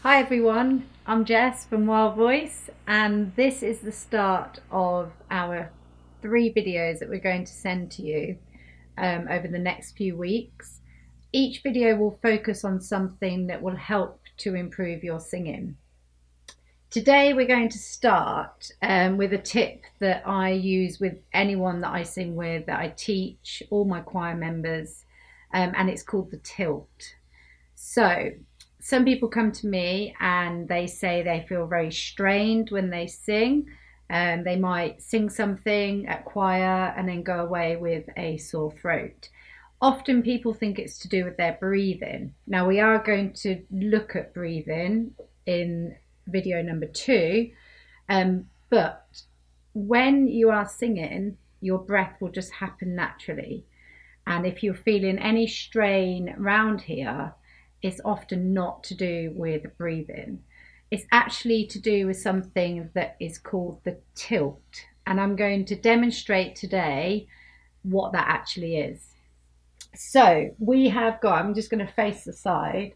Hi everyone, I'm Jess from Wild Voice, and this is the start of our 3 videos that we're going to send to you over the next few weeks. Each video will focus on something that will help to improve your singing. Today we're going to start with a tip that I use with anyone that I sing with, that I teach, all my choir members, and it's called the tilt. So some people come to me and they say they feel very strained when they sing. They might sing something at choir and then go away with a sore throat. Often people think it's to do with their breathing. Now we are going to look at breathing in video number 2, but when you are singing, your breath will just happen naturally. And if you're feeling any strain around here, it's often not to do with breathing. It's actually to do with something that is called the tilt. And I'm going to demonstrate today what that actually is. So we have got, I'm just going to face the side.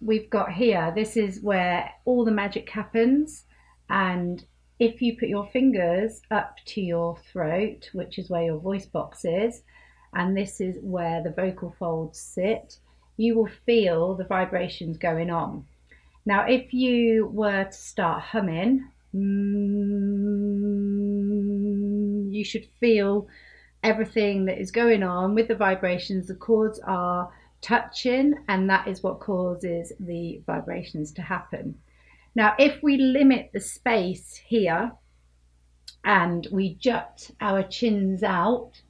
We've got here, this is where all the magic happens. And if you put your fingers up to your throat, which is where your voice box is, and this is where the vocal folds sit, you will feel the vibrations going on. Now, if you were to start humming, you should feel everything that is going on with the vibrations. The chords are touching, and that is what causes the vibrations to happen. Now, if we limit the space here and we jut our chins out,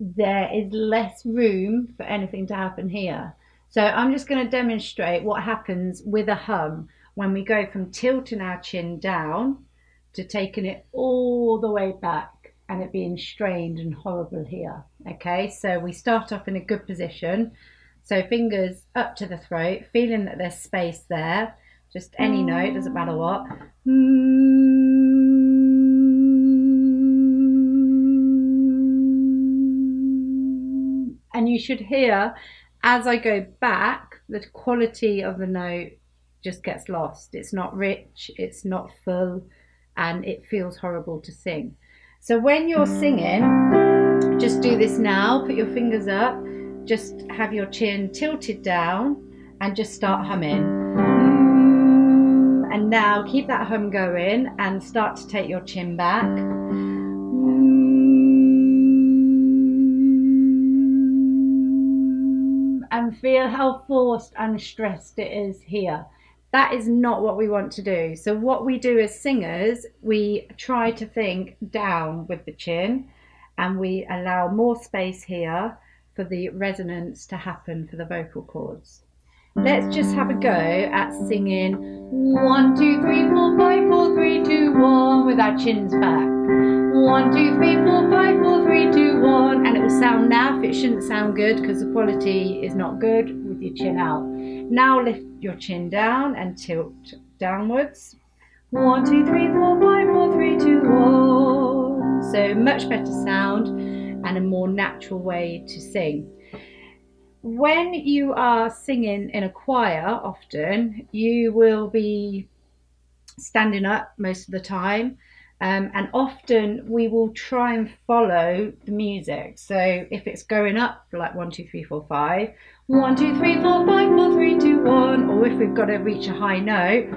there is less room for anything to happen here. So I'm just going to demonstrate what happens with a hum when we go from tilting our chin down to taking it all the way back and it being strained and horrible here. Okay, so we start off in a good position. So fingers up to the throat, feeling that there's space there. Just any note, doesn't matter what. And you should hear, as I go back, the quality of the note just gets lost. It's not rich, it's not full, and it feels horrible to sing. So when you're singing, just do this now, put your fingers up, just have your chin tilted down and just start humming. And now keep that hum going and start to take your chin back. And feel how forced and stressed it is here. That is not what we want to do. So what we do as singers, we try to think down with the chin, and we allow more space here for the resonance to happen for the vocal cords. Let's just have a go at singing 1, 2, 3, 4, 5, 4, 3, 2, 1 with our chins back. 1, 2, 3, 4, 5, 4, 3, 2, 1, and it will sound naff. It shouldn't sound good because the quality is not good with your chin out. Now lift your chin down and tilt downwards. 1, 2, 3, 4, 5, 4, 3, 2, 1. So much better sound and a more natural way to sing. When you are singing in a choir, often you will be standing up most of the time. And often we will try and follow the music. So if it's going up like 1, 2, 3, 4, 5, 1, 2, 3, 4, 5, 4, 3, 2, 1, or if we've got to reach a high note,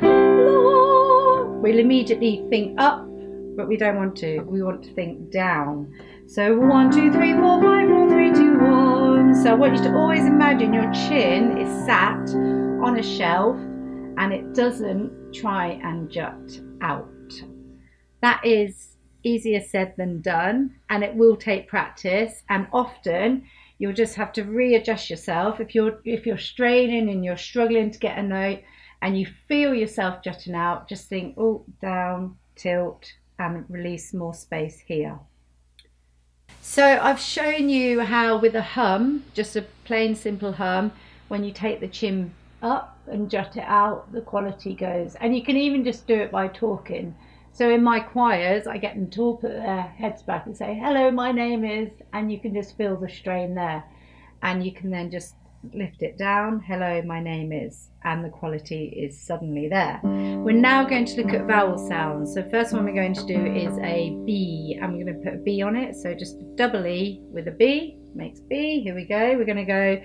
we'll immediately think up, but we don't want to. We want to think down. So 1, 2, 3, 4, 5, 4, 3, 2, 1. So I want you to always imagine your chin is sat on a shelf and it doesn't try and jut out. That is easier said than done, and it will take practice, and often you'll just have to readjust yourself. If you're straining and you're struggling to get a note and you feel yourself jutting out, just think, oh, down, tilt, and release more space here. So I've shown you how with a hum, just a plain simple hum, when you take the chin up and jut it out, the quality goes. And you can even just do it by talking. So in my choirs, I get them to all put their heads back and say, hello, my name is, and you can just feel the strain there. And you can then just lift it down. Hello, my name is, and the quality is suddenly there. We're now going to look at vowel sounds. So first one we're going to do is a B. I'm going to put a B on it. So just a double E with a B makes B. Here we go. We're going to go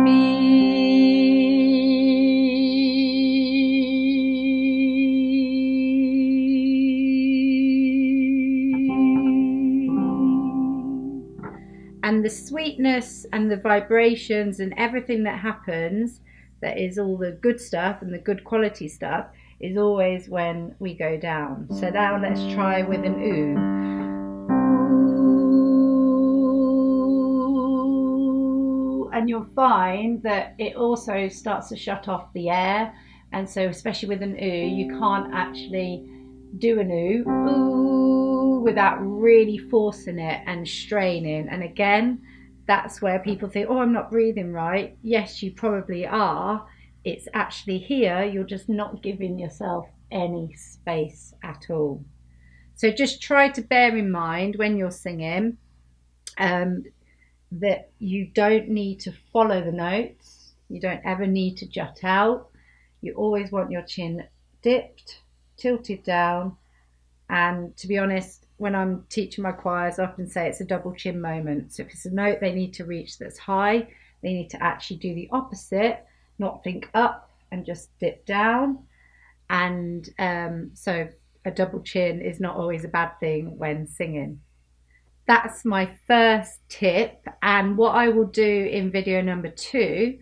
B. And the sweetness and the vibrations and everything that happens, that is all the good stuff and the good quality stuff, is always when we go down. So now let's try with an oo. Ooh. And you'll find that it also starts to shut off the air. And so especially with an oo, you can't actually do an ooh without really forcing it and straining. And again, that's where people think, oh, I'm not breathing right. Yes, you probably are. It's actually here. You're just not giving yourself any space at all. So just try to bear in mind when you're singing that you don't need to follow the notes. You don't ever need to jut out. You always want your chin dipped, tilted down. And to be honest, when I'm teaching my choirs, I often say it's a double chin moment. So if it's a note they need to reach that's high, they need to actually do the opposite, not think up and just dip down. And so a double chin is not always a bad thing when singing. That's my first tip. And what I will do in video number 2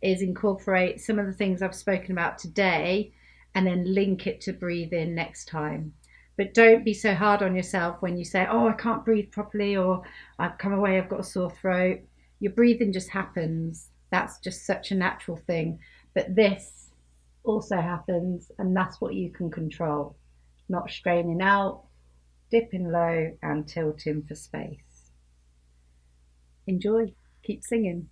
is incorporate some of the things I've spoken about today and then link it to breathing next time. But don't be so hard on yourself when you say, oh, I can't breathe properly, or I've come away, I've got a sore throat. Your breathing just happens. That's just such a natural thing. But this also happens, and that's what you can control. Not straining out, dipping low, and tilting for space. Enjoy. Keep singing.